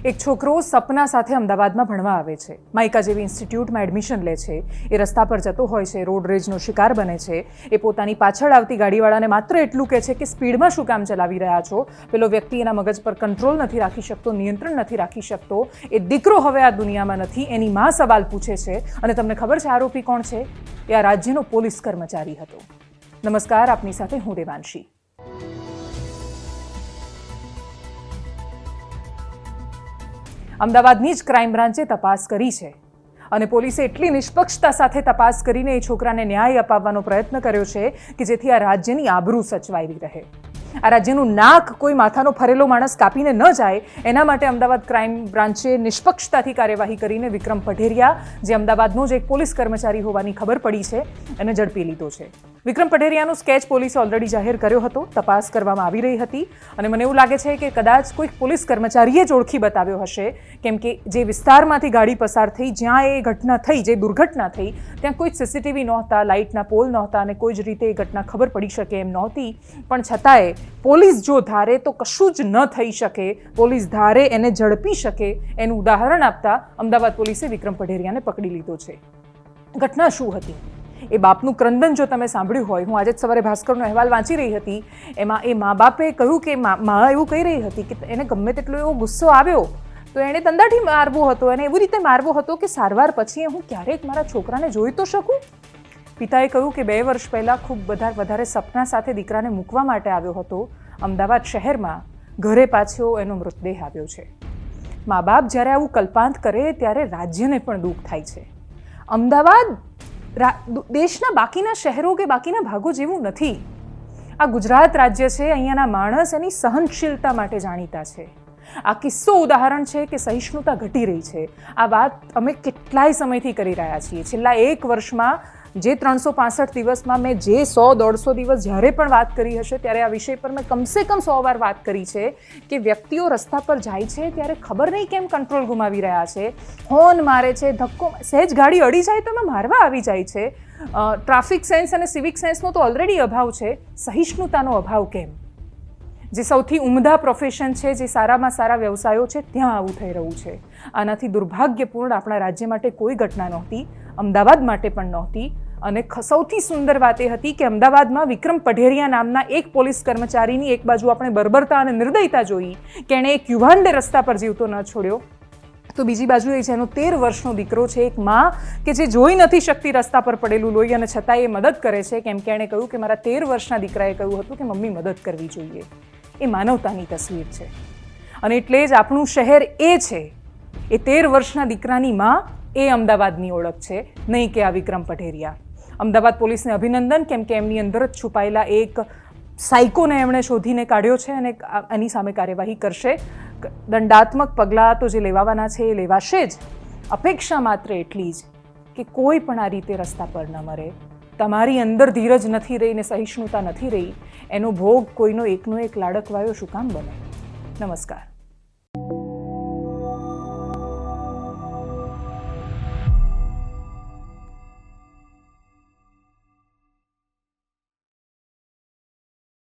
એક છોકરો સપના સાથે અમદાવાદમાં ભણવા આવે છે. માઇકા જેવી ઇન્સ્ટિટ્યૂટમાં એડમિશન લે છે. એ રસ્તા પર જતો હોય છે, રોડ રેજનો શિકાર બને છે. એ પોતાની પાછળ આવતી ગાડીવાળાને માત્ર એટલું કહે છે કે સ્પીડમાં શું કામ ચલાવી રહ્યા છો. પેલો વ્યક્તિ એના મગજ પર કંટ્રોલ નથી રાખી શકતો, નિયંત્રણ નથી રાખી શકતો. એ દીકરો હવે આ દુનિયામાં નથી. એની માં સવાલ પૂછે છે અને તમને ખબર છે આરોપી કોણ છે? એ આ રાજ્યનો પોલીસ કર્મચારી હતો. નમસ્કાર, આપની સાથે હું દેવાંશી. અમદાવાદની જ ક્રાઇમ બ્રાન્ચે તપાસ કરી છે અને પોલીસે એટલી નિષ્પક્ષતા સાથે તપાસ કરીને એ છોકરાને ન્યાય અપાવવાનો પ્રયત્ન કર્યો છે કે જેથી આ રાજ્યની આબરૂ સચવાઈ રહે. આ રાજ્યનું નાક કોઈ માથાનો ફરેલો માણસ કાપીને ન જાય એના માટે અમદાવાદ ક્રાઇમ બ્રાન્ચે નિષ્પક્ષતાથી કાર્યવાહી કરીને વિક્રમ પઢેરિયા, જે અમદાવાદનો જ એક પોલીસ કર્મચારી હોવાની ખબર પડી છે, એને ઝડપી લીધો છે. વિક્રમ પઢેરિયાનો સ્કેચ પોલીસે ઓલરેડી જાહેર કર્યો હતો. તપાસ કરવામાં આવી રહી હતી અને મને એવું લાગે છે કે કદાચ કોઈક પોલીસ કર્મચારીએ જ ઓળખી બતાવ્યો હશે, કેમ કે જે વિસ્તારમાંથી ગાડી પસાર થઈ, જ્યાં એ ઘટના થઈ, જે દુર્ઘટના થઈ, ત્યાં કોઈ સીસીટીવી નહોતા, લાઇટના પોલ નહોતા અને કોઈ જ રીતે એ ઘટના ખબર પડી શકે એમ નહોતી. પણ છતાંય પોલીસ જો ધારે તો કશું જ ન થઈ શકે. પોલીસ ધારે એને ઝડપી શકે એનું ઉદાહરણ આપતા અમદાવાદ પોલીસે વિક્રમ પઢેરિયાને પકડી લીધો છે. ઘટના શું હતી? એ બાપનું ક્રંદન જો તમે સાંભળ્યું હોય, હું આજે જ સવારે ભાસ્કરનો અહેવાલ વાંચી રહી હતી, એમાં એ મા બાપે કહ્યું કે મા એવું કહી રહી હતી કે એને ગમે તેટલો એવો ગુસ્સો આવ્યો તો એણે દંડાથી મારવો હતો, એને એવી રીતે મારવો હતો કે સારવાર પછી હું ક્યારેક મારા છોકરાને જોઈ તો શકું. પિતાએ કહ્યું કે 2 વર્ષ પહેલાં ખૂબ વધારે સપના સાથે દીકરાને મૂકવા માટે આવ્યો હતો. અમદાવાદ શહેરમાં ઘરે પાછો એનો મૃતદેહ આવ્યો છે. મા બાપ જ્યારે આવું કલ્પાંત કરે ત્યારે રાજ્યને પણ દુઃખ થાય છે. અમદાવાદ દેશના બાકીના શહેરો કે બાકીના ભાગો જેવું નથી. આ ગુજરાત રાજ્ય છે. અહીંયાના માણસ એની સહનશીલતા માટે જાણીતા છે. આ કિસ્સો ઉદાહરણ છે કે સહિષ્ણુતા ઘટી રહી છે. આ વાત અમે કેટલાય સમયથી કરી રહ્યા છીએ. છેલ્લા 1 વર્ષમાં જે 365 દિવસમાં મેં જે 100-150 દિવસ જ્યારે પણ વાત કરી હશે ત્યારે આ વિષય પર મેં કમસે કમ 100 વાર વાત કરી છે કે વ્યક્તિઓ રસ્તા પર જાય છે ત્યારે ખબર નહીં કેમ કંટ્રોલ ગુમાવી રહ્યા છે, હોર્ન મારે છે, ધક્કો, સહેજ ગાડી અડી જાય તો એમાં મારવા આવી જાય છે. ટ્રાફિક સેન્સ અને સિવિક સેન્સનો તો ઓલરેડી અભાવ છે. સહિષ્ણુતાનો અભાવ કેમ? જે સૌથી ઉમદા પ્રોફેશન છે, જે સારામાં સારા વ્યવસાયો છે, ત્યાં આવું થઈ રહ્યું છે. આનાથી દુર્ભાગ્યપૂર્ણ આપણા રાજ્ય માટે કોઈ ઘટના નહોતી, અમદાવાદ માટે પણ નહોતી. અને સૌથી સુંદર વાત એ હતી કે અમદાવાદમાં વિક્રમ પઢેરિયા નામના એક પોલીસ કર્મચારીની એક બાજુ આપણે બર્બરતા અને નિર્દયતા જોઈ કે એણે એક યુવાનને રસ્તા પર જીવતો ન છોડ્યો, તો બીજી બાજુ એ જેનો 13 વર્ષનો દીકરો છે, એક માં કે જે જોઈ નથી શકતી રસ્તા પર પડેલું લોહી અને છતાં એ મદદ કરે છે, કેમ કે એણે કહ્યું કે મારા 13 વર્ષના દીકરાએ કહ્યું હતું કે મમ્મી મદદ કરવી જોઈએ. એ માનવતાની તસવીર છે. અને એટલે જ આપણું શહેર એ છે, એ 13 વર્ષના દીકરાની માં, એ અમદાવાદની ઓળખ છે, નહીં કે આ વિક્રમ પઢેરિયા. અમદાવાદ પોલીસને અભિનંદન, કેમ કે એમની અંદર જ છુપાયેલા એક સાયકોને એમણે શોધીને કાઢ્યો છે અને એની સામે કાર્યવાહી કરશે. દંડાત્મક પગલાં તો જે લેવાવાના છે એ લેવાશે જ. અપેક્ષા માત્ર એટલી જ કે કોઈ પણ આ રીતે રસ્તા પર ન મરે. તમારી અંદર ધીરજ નથી રહી ને સહિષ્ણુતા નથી રહી, એનો ભોગ કોઈનો એકનો એક લાડકવાયો શું કામ બને? નમસ્કાર.